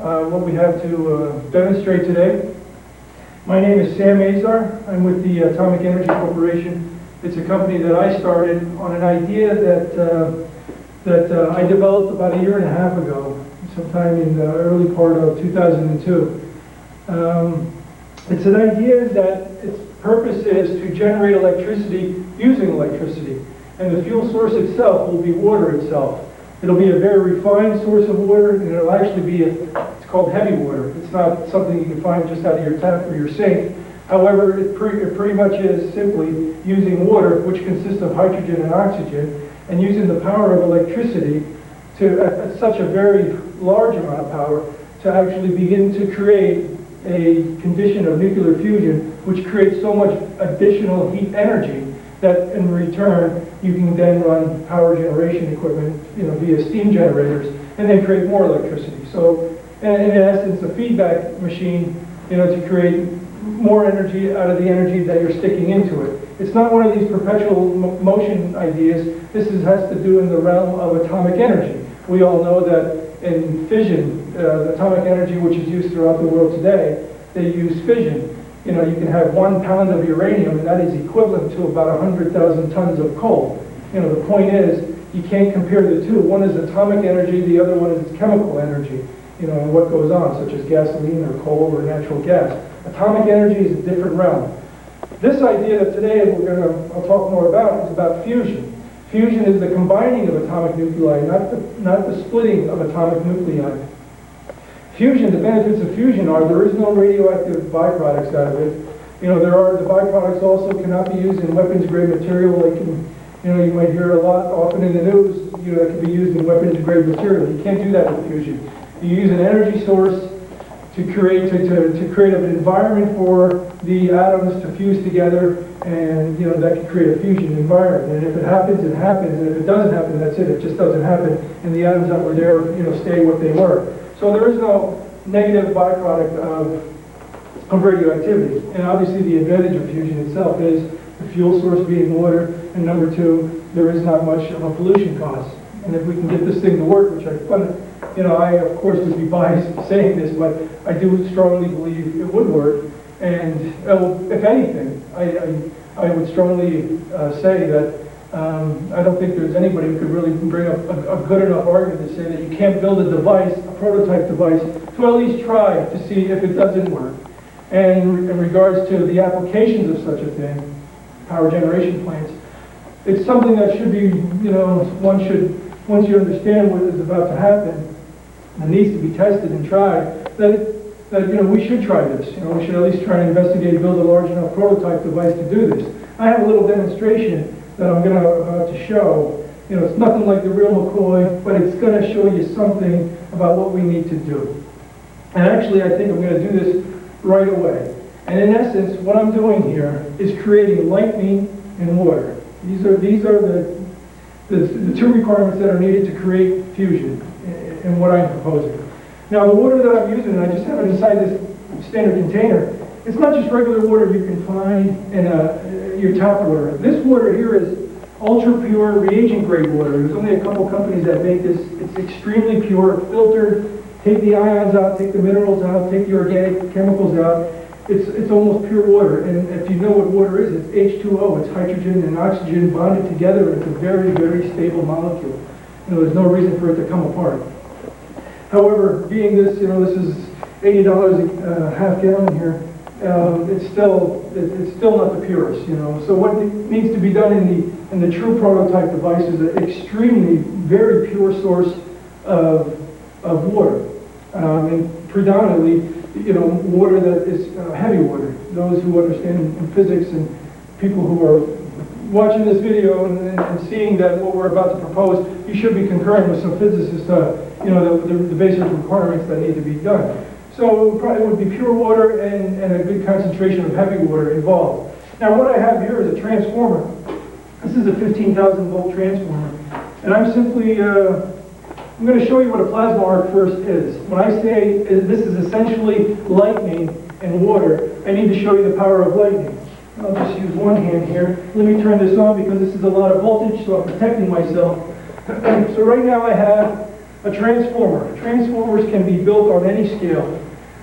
what we have to demonstrate today. My name is Sam Azar. I'm with the Atomic Energy Corporation. It's a company that I started on an idea that I developed about 1.5 years ago, sometime in the early part of 2002. It's an idea that its purpose is to generate electricity using electricity, and the fuel source itself will be water itself. It'll be a very refined source of water, and it'll actually be it's called heavy water. It's not something you can find just out of your tap or your sink. However, it pretty much is simply using water, which consists of hydrogen and oxygen, and using the power of electricity to, at such a very large amount of power, to actually begin to create a condition of nuclear fusion, which creates so much additional heat energy that in return you can then run power generation equipment, via steam generators, and then create more electricity. So, in essence, a feedback machine, to create more energy out of the energy that you're sticking into it. It's not one of these perpetual motion ideas. This has to do in the realm of atomic energy. We all know that in fission, atomic energy, which is used throughout the world today, they use fission. You can have 1 pound of uranium, and that is equivalent to about 100,000 tons of coal. The point is, you can't compare the two. One is atomic energy, the other one is chemical energy, and what goes on, such as gasoline or coal or natural gas. Atomic energy is a different realm. This idea that today I'll talk more about is about fusion. Fusion is the combining of atomic nuclei, not the splitting of atomic nuclei. Fusion, the benefits of fusion are there is no radioactive byproducts out of it. The byproducts also cannot be used in weapons grade material, like you might hear a lot often in the news, that can be used in weapons grade material. You can't do that with fusion. You use an energy source to create an environment for the atoms to fuse together, and that can create a fusion environment. And if it happens, it happens, and if it doesn't happen, that's it. It just doesn't happen, and the atoms that were there, stay what they were. So there is no negative byproduct of radioactivity. And obviously the advantage of fusion itself is the fuel source being water, and number two, there is not much of a pollution cost. And if we can get this thing to work, which I of course would be biased saying this, but I do strongly believe it would work. And if anything, I would strongly say that I don't think there's anybody who could really bring up a good enough argument to say that you can't build a device, a prototype device, to at least try to see if it doesn't work. And in regards to the applications of such a thing, power generation plants, it's something that should be, once you understand what is about to happen, and needs to be tested and tried, that we should try this. We should at least try and investigate and build a large enough prototype device to do this. I have a little demonstration that I'm about to show. It's nothing like the real McCoy, but it's going to show you something about what we need to do. And actually, I think I'm going to do this right away. And in essence, what I'm doing here is creating lightning and water. These are the two requirements that are needed to create fusion in what I'm proposing. Now, the water that I'm using, I just have it inside this standard container. It's not just regular water you can find in your tap water. This water here is ultra pure reagent grade water. There's only a couple companies that make this. It's extremely pure, filtered, take the ions out, take the minerals out, take the organic chemicals out. It's almost pure water. And if you know what water is, it's H2O. It's hydrogen and oxygen bonded together, and it's a very, very stable molecule. There's no reason for it to come apart. However, being this, this is $80 a half gallon here. It's still not the purest, So what needs to be done in the true prototype device is an extremely very pure source of water, and predominantly, water that is heavy water. Those who understand in physics and people who are watching this video and seeing that what we're about to propose, you should be concurring with some physicists, the basic requirements that need to be done. So it would be pure water and a good concentration of heavy water involved. Now what I have here is a transformer. This is a 15,000 volt transformer. And I'm simply, I'm going to show you what a plasma arc first is. When I say this is essentially lightning and water, I need to show you the power of lightning. I'll just use one hand here. Let me turn this on because this is a lot of voltage, so I'm protecting myself. So right now I have A transformer. Transformers can be built on any scale.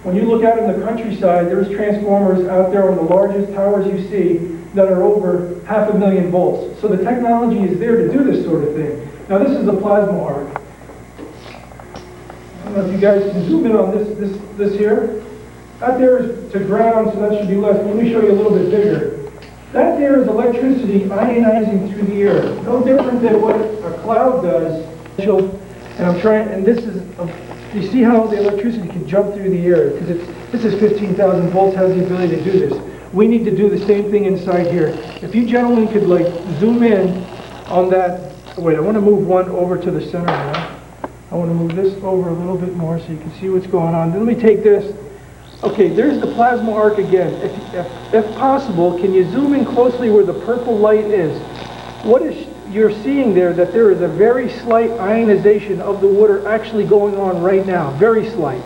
When you look out in the countryside, there's transformers out there on the largest towers you see that are over 500,000 volts. So the technology is there to do this sort of thing. Now this is a plasma arc. I don't know if you guys can zoom in on this here. That there is to ground, so that should be less. Let me show you a little bit bigger. That there is electricity ionizing through the air. No different than what a cloud does. And I'm trying, and this is, you see how the electricity can jump through the air? Because this is 15,000 volts, has the ability to do this. We need to do the same thing inside here. If you gentlemen could like zoom in on that, wait, I want to move one over to the center now. I want to move this over a little bit more so you can see what's going on. Then let me take this. Okay, there's the plasma arc again. If possible, can you zoom in closely where the purple light is? What is you're seeing there? That there is a very slight ionization of the water actually going on right now. Very slight.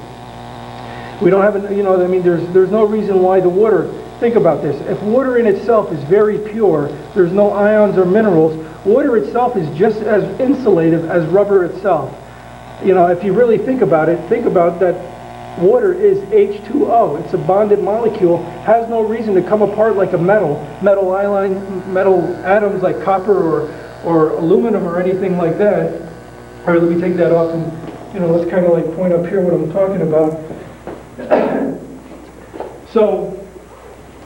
We don't have, I mean, there's no reason why the water. Think about this. If water in itself is very pure, there's no ions or minerals. Water itself is just as insulative as rubber itself. If you really think about it, think about that. Water is H2O. It's a bonded molecule, has no reason to come apart like a metal atoms like copper or aluminum or anything like that. All right, let me take that off and, let's kind of like point up here what I'm talking about. So,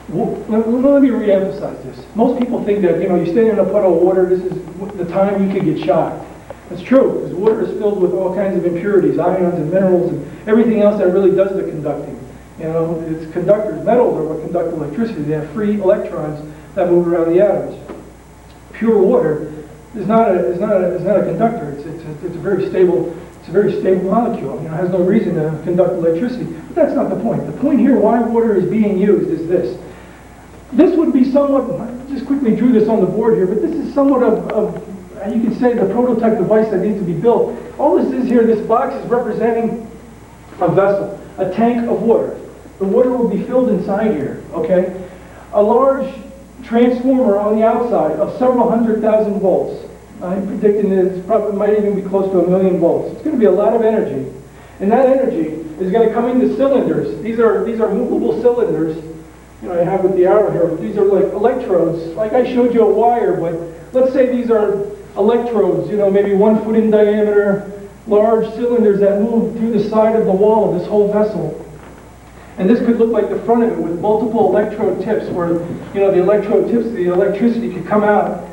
let me re-emphasize this. Most people think that, you stand in a puddle of water, this is the time you could get shocked. It's true, because water is filled with all kinds of impurities, ions and minerals and everything else that really does the conducting. It's conductors. Metals are what conduct electricity. They have free electrons that move around the atoms. Pure water is not a conductor. It's a very stable molecule. It has no reason to conduct electricity. But that's not the point. The point here, why water is being used, is this. This would be somewhat. I just quickly drew this on the board here, but this is somewhat of you can say the prototype device that needs to be built. All this is here, this box is representing a vessel, a tank of water. The water will be filled inside here, okay? A large transformer on the outside of several 100,000 volts. I'm predicting that it probably might even be close to 1,000,000 volts. It's going to be a lot of energy. And that energy is going to come into cylinders. These are movable cylinders. I have with the arrow here, but these are like electrodes. Like I showed you a wire, but let's say these are electrodes, maybe 1 foot in diameter, large cylinders that move through the side of the wall of this whole vessel. And this could look like the front of it with multiple electrode tips where, the electrode tips, the electricity could come out.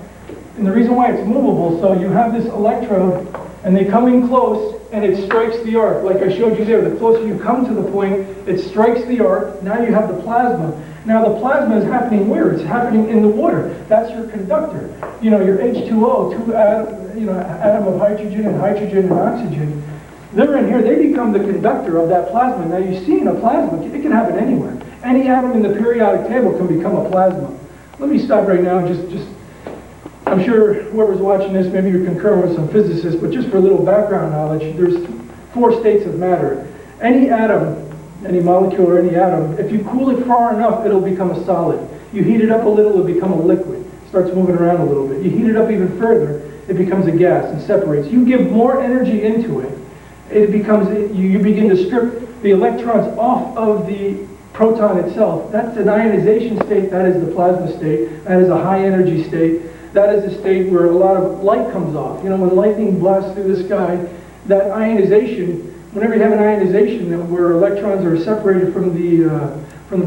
And the reason why it's movable, so you have this electrode and they come in close and it strikes the arc. Like I showed you there, the closer you come to the point, it strikes the arc. Now you have the plasma. Now the plasma is happening where? It's happening in the water. That's your conductor. Your H2O, atom of hydrogen and oxygen. They're in here, they become the conductor of that plasma. Now you see in a plasma, it can happen anywhere. Any atom in the periodic table can become a plasma. Let me stop right now and just I'm sure whoever's watching this, maybe you're concurring with some physicists, but just for a little background knowledge, there's 4 states of matter. Any atom, any molecule or any atom, if you cool it far enough, it'll become a solid. You heat it up a little, it'll become a liquid. It starts moving around a little bit. You heat it up even further, it becomes a gas and separates. You give more energy into it, you begin to strip the electrons off of the proton itself. That's an ionization state, that is the plasma state, that is a high energy state. That is a state where a lot of light comes off. When lightning blasts through the sky, that ionization, whenever you have an ionization where electrons are separated from the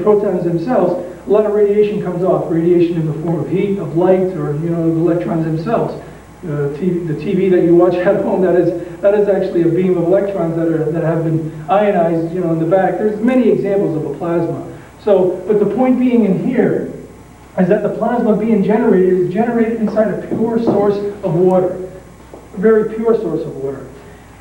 protons themselves, a lot of radiation comes off. Radiation in the form of heat, of light, or the electrons themselves. The TV that you watch at home, that is actually a beam of electrons that have been ionized, in the back. There's many examples of a plasma. But the point being in here is that the plasma being generated is generated inside a pure source of water, a very pure source of water.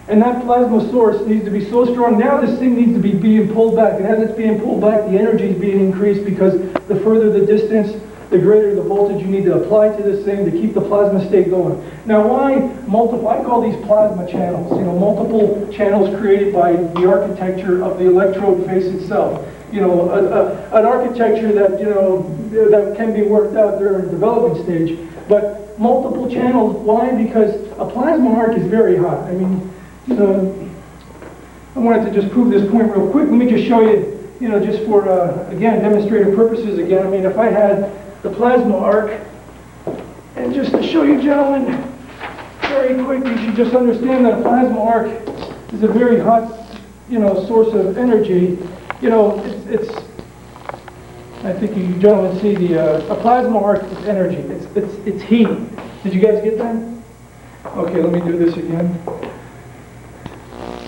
And that plasma source needs to be so strong. Now this thing needs to be being pulled back. And as it's being pulled back, the energy is being increased because the further the distance, the greater the voltage you need to apply to this thing to keep the plasma state going. Now why multiple? I call these plasma channels. Multiple channels created by the architecture of the electrode face itself. An architecture that that can be worked out during the development stage. But multiple channels. Why? Because a plasma arc is very hot. I mean, I wanted to just prove this point real quick. Let me just show you, just for, again, demonstrative purposes again. I mean, if I had the plasma arc, and just to show you gentlemen, very quick, you should just understand that a plasma arc is a very hot, source of energy. I think you gentlemen see a plasma arc is energy. It's heat. Did you guys get that? Okay, let me do this again.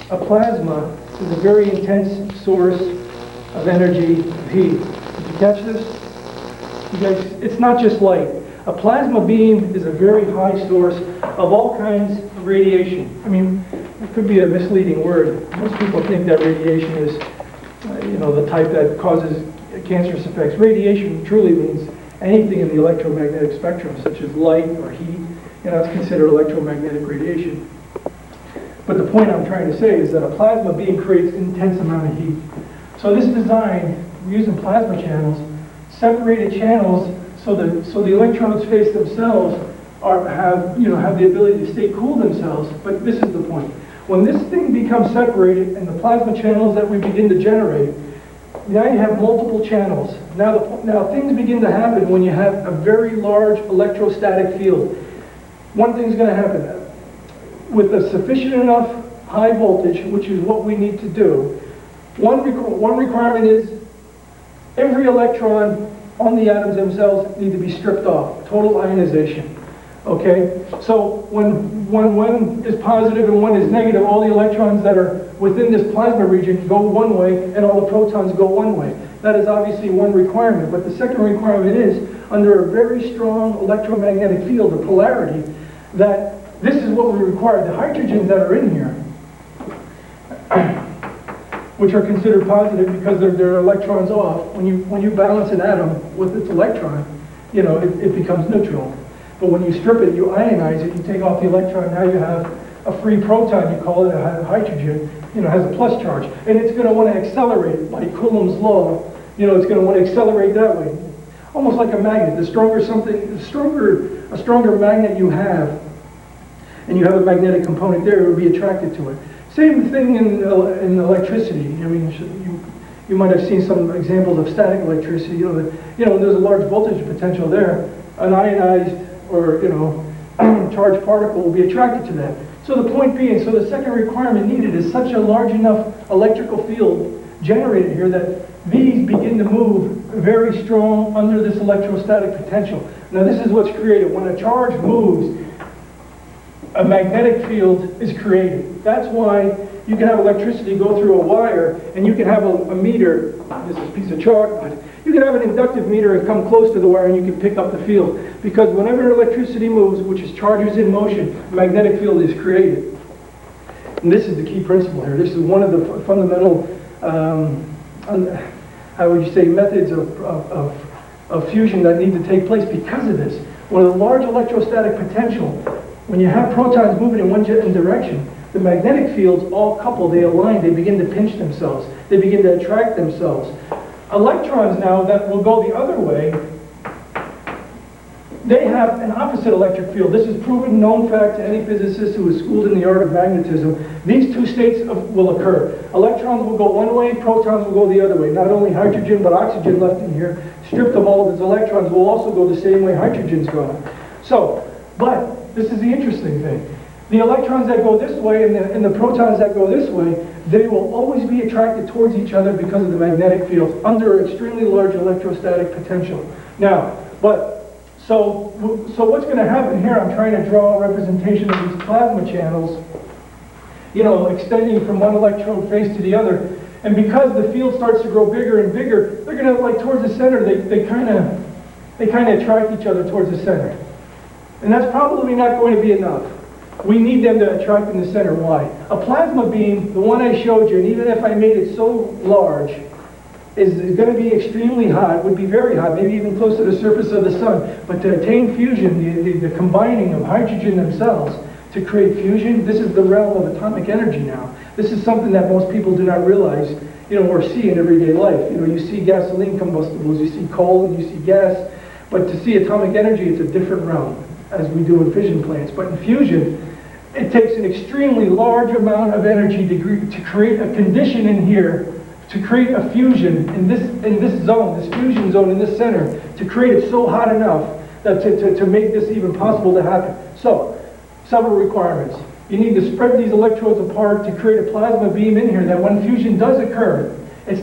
A plasma is a very intense source of energy, of heat. Did you catch this? You guys, it's not just light. A plasma beam is a very high source of all kinds of radiation. I mean, it could be a misleading word. Most people think that radiation is, the type that causes cancerous effects. Radiation truly means anything in the electromagnetic spectrum, such as light or heat. It's considered electromagnetic radiation. But the point I'm trying to say is that a plasma beam creates an intense amount of heat. So this design, we're using plasma channels, separated channels, so the electrons face themselves have the ability to stay cool themselves. But this is the point. When this thing becomes separated and the plasma channels that we begin to generate, now you have multiple channels. Now things begin to happen when you have a very large electrostatic field. One thing's going to happen. With a sufficient enough high voltage, which is what we need to do, one requirement is every electron on the atoms themselves need to be stripped off. Total ionization. Okay? So when one is positive and one is negative, all the electrons that are within this plasma region go one way and all the protons go one way. That is obviously one requirement. But the second requirement is, under a very strong electromagnetic field, or polarity, that this is what we require. The hydrogens that are in here, which are considered positive because their electrons off, when you balance an atom with its electron, it becomes neutral. But when you strip it, you ionize it, you take off the electron, now you have a free proton, you call it a hydrogen, has a plus charge. And it's going to want to accelerate by Coulomb's law, it's going to want to accelerate that way. Almost like a magnet. A stronger magnet you have, and you have a magnetic component there, it will be attracted to it. Same thing in electricity. I mean, you might have seen some examples of static electricity. When there's a large voltage potential there, an ionized or charged particle will be attracted to that. So the point being, the second requirement needed is such a large enough electrical field generated here that these begin to move very strong under this electrostatic potential. Now this is what's created. When a charge moves, a magnetic field is created. That's why you can have electricity go through a wire, and you can have a meter, this is a piece of chalk, but you can have an inductive meter and come close to the wire and you can pick up the field. Because whenever electricity moves, which is charges in motion, a magnetic field is created. And this is the key principle here. This is one of the fundamental, how would you say, methods of fusion that need to take place because of this. When a large electrostatic potential, when you have protons moving in one direction, the magnetic fields all couple, they align, they begin to pinch themselves, they begin to attract themselves. Electrons now that will go the other way, they have an opposite electric field. This is proven, known fact to any physicist who is schooled in the art of magnetism. These two states will occur. Electrons will go one way, protons will go the other way. Not only hydrogen, but oxygen left in here, stripped of all of its electrons, will also go the same way hydrogen's going. But this is the interesting thing. The electrons that go this way and the protons that go this way, they will always be attracted towards each other because of the magnetic field under extremely large electrostatic potential. Now, so what's going to happen here, I'm trying to draw a representation of these plasma channels, extending from one electrode face to the other. And because the field starts to grow bigger and bigger, they're going to, towards the center, they kind of attract each other towards the center. And that's probably not going to be enough. We need them to attract in the center. Why? A plasma beam, the one I showed you, and even if I made it so large, is going to be extremely hot, would be very hot, maybe even close to the surface of the sun. But to attain fusion, the combining of hydrogen themselves to create fusion, this is the realm of atomic energy now. This is something that most people do not realize, or see in everyday life. You see gasoline combustibles, you see coal, and you see gas. But to see atomic energy, it's a different realm, as we do in fission plants. But in fusion, it takes an extremely large amount of energy to create a condition in here, to create a fusion in this zone, this fusion zone in this center, to create it so hot enough that to make this even possible to happen. So, several requirements. You need to spread these electrodes apart to create a plasma beam in here that when fusion does occur, it's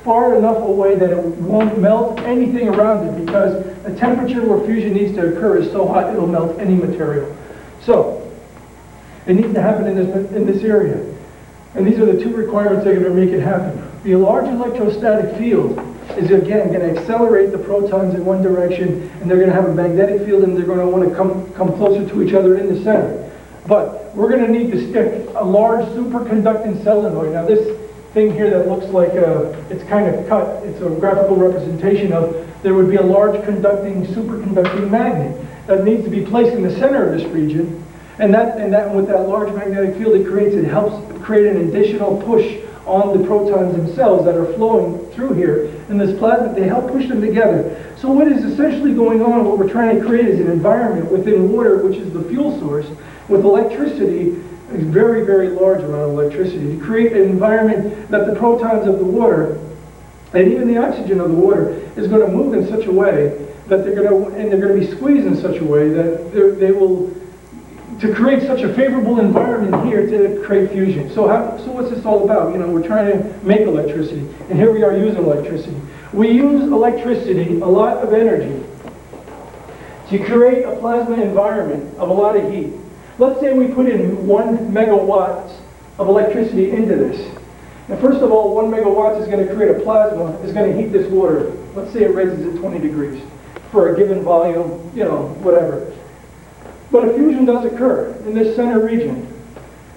far enough away that it won't melt anything around it, because the temperature where fusion needs to occur is so hot it'll melt any material. So, it needs to happen in this area. And these are the two requirements that are going to make it happen. The large electrostatic field is again going to accelerate the protons in one direction, and they're going to have a magnetic field, and they're going to want to come closer to each other in the center. But we're going to need to stick a large superconducting solenoid. Now this thing here that looks like it's kind of cut, it's a graphical representation of, there would be a large superconducting magnet that needs to be placed in the center of this region. And with that large magnetic field it helps create an additional push on the protons themselves that are flowing through here. And this plasma, they help push them together. So what is essentially going on, what we're trying to create is an environment within water, which is the fuel source, with electricity, a very, very large amount of electricity, to create an environment that the protons of the water, and even the oxygen of the water, is going to move in such a way that they're going to be squeezed in such a way that they will, to create such a favorable environment here to create fusion. So what's this all about? You know, we're trying to make electricity, and here we are using electricity. We use electricity, a lot of energy, to create a plasma environment of a lot of heat. Let's say we put in 1 megawatt of electricity into this. And first of all, 1 megawatt is going to create a plasma, is going to heat this water. Let's say it raises it 20 degrees for a given volume, you know, whatever. But a fusion does occur in this center region.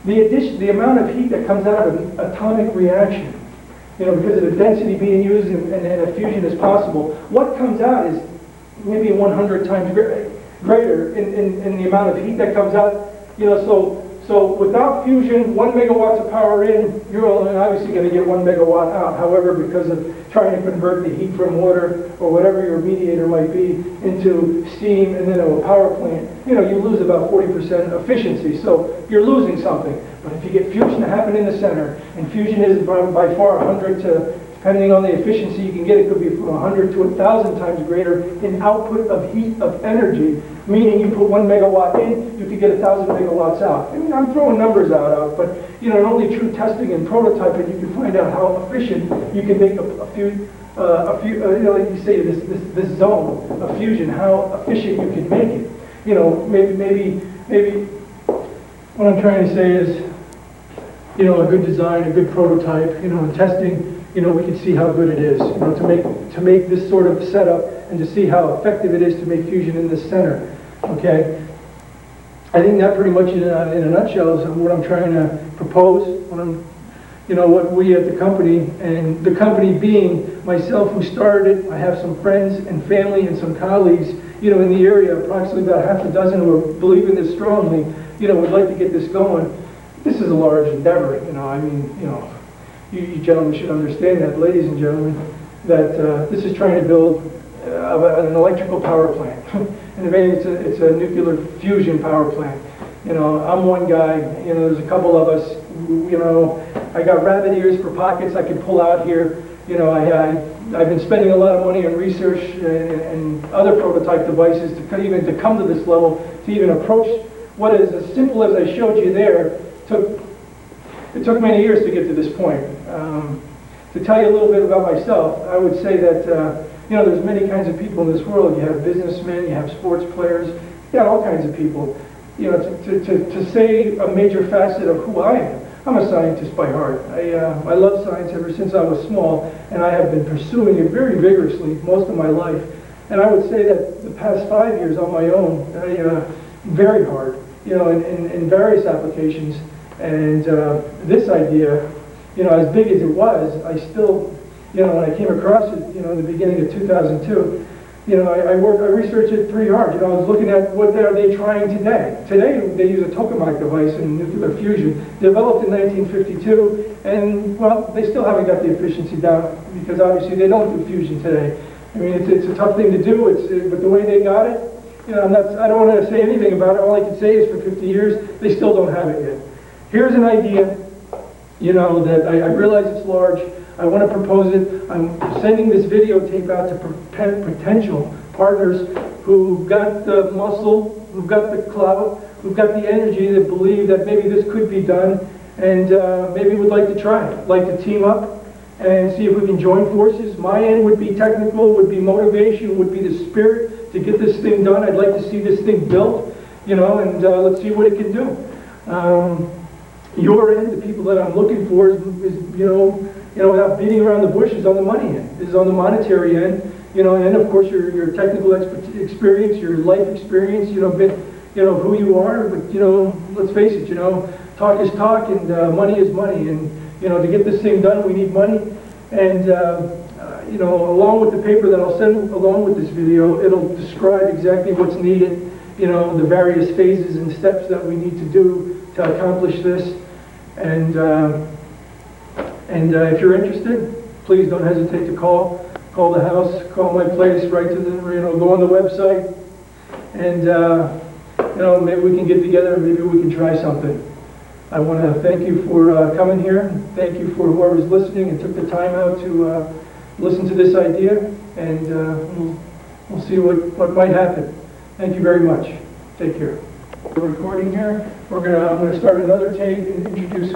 The amount of heat that comes out of an atomic reaction, you know, because of the density being used and a fusion is possible, what comes out is maybe 100 times greater in the amount of heat that comes out. You know, so without fusion, 1 megawatt of power in, you're obviously going to get 1 megawatt out. However, because of trying to convert the heat from water or whatever your mediator might be into steam and then a power plant, you know, you lose about 40% efficiency. So you're losing something. But if you get fusion to happen in the center, and fusion is by far 100 to, depending on the efficiency you can get, it could be from 100 to 1,000 times greater in output of heat, of energy, meaning you put 1 megawatt in, you could get 1,000 megawatts out. I mean, I'm throwing numbers out, but you know, only true testing and prototyping, you can find out how efficient you can make a few, you know, like you say, this zone of fusion, how efficient you can make it. You know, maybe what I'm trying to say is, you know, a good design, a good prototype, you know, and testing, you know, we can see how good it is, you know, to make this sort of setup and to see how effective it is to make fusion in this center. Okay, I think that pretty much in a nutshell is what I'm trying to propose. What we at the company, and the company being myself who started it. I have some friends and family and some colleagues, you know, in the area, approximately about half a dozen who believe in this strongly. You know, would like to get this going. This is a large endeavor. You know, I mean, you know. You gentlemen should understand that, ladies and gentlemen, that this is trying to build an electrical power plant. And it's a nuclear fusion power plant. You know, I'm one guy, you know, there's a couple of us, you know, I got rabbit ears for pockets I can pull out here. You know, I've been spending a lot of money on research and other prototype devices to come to this level, to even approach what is as simple as I showed you there. It took many years to get to this point. To tell you a little bit about myself, I would say that, you know, there's many kinds of people in this world. You have businessmen, you have sports players, you have all kinds of people. You know, to say a major facet of who I am, I'm a scientist by heart. I love science ever since I was small, and I have been pursuing it very vigorously most of my life. And I would say that the past 5 years on my own, very hard, you know, in various applications. And this idea, you know, as big as it was, I still, you know, when I came across it, you know, in the beginning of 2002, you know, I researched it pretty hard. You know, I was looking at what are they trying today. Today, they use a tokamak device in nuclear fusion, developed in 1952, and, well, they still haven't got the efficiency down, because obviously they don't do fusion today. I mean, it's a tough thing to do, but the way they got it, You know, I don't want to say anything about it. All I can say is for 50 years, they still don't have it yet. Here's an idea, you know, that I realize it's large. I want to propose it. I'm sending this videotape out to potential partners who've got the muscle, who've got the clout, who've got the energy, that believe that maybe this could be done, and maybe would like to try it, like to team up and see if we can join forces. My end would be technical, would be motivation, would be the spirit to get this thing done. I'd like to see this thing built, you know, and let's see what it can do. Your end, the people that I'm looking for, is you know, without beating around the bush, is on the money end, is on the monetary end, you know, and then of course your technical experience, your life experience, you know, who you are. But you know, let's face it, you know, talk is talk, and money is money, and you know, to get this thing done, we need money. And you know, along with the paper that I'll send along with this video, it'll describe exactly what's needed, you know, the various phases and steps that we need to do to accomplish this. And if you're interested, please don't hesitate to call the house, call my place, write to the, you know, go on the website, and you know, maybe we can get together, maybe we can try something. I want to thank you for coming here. Thank you for whoever's listening and took the time out to listen to this idea, and we'll see what might happen. Thank you very much. Take care. We're recording here. I'm going to start another tape and introduce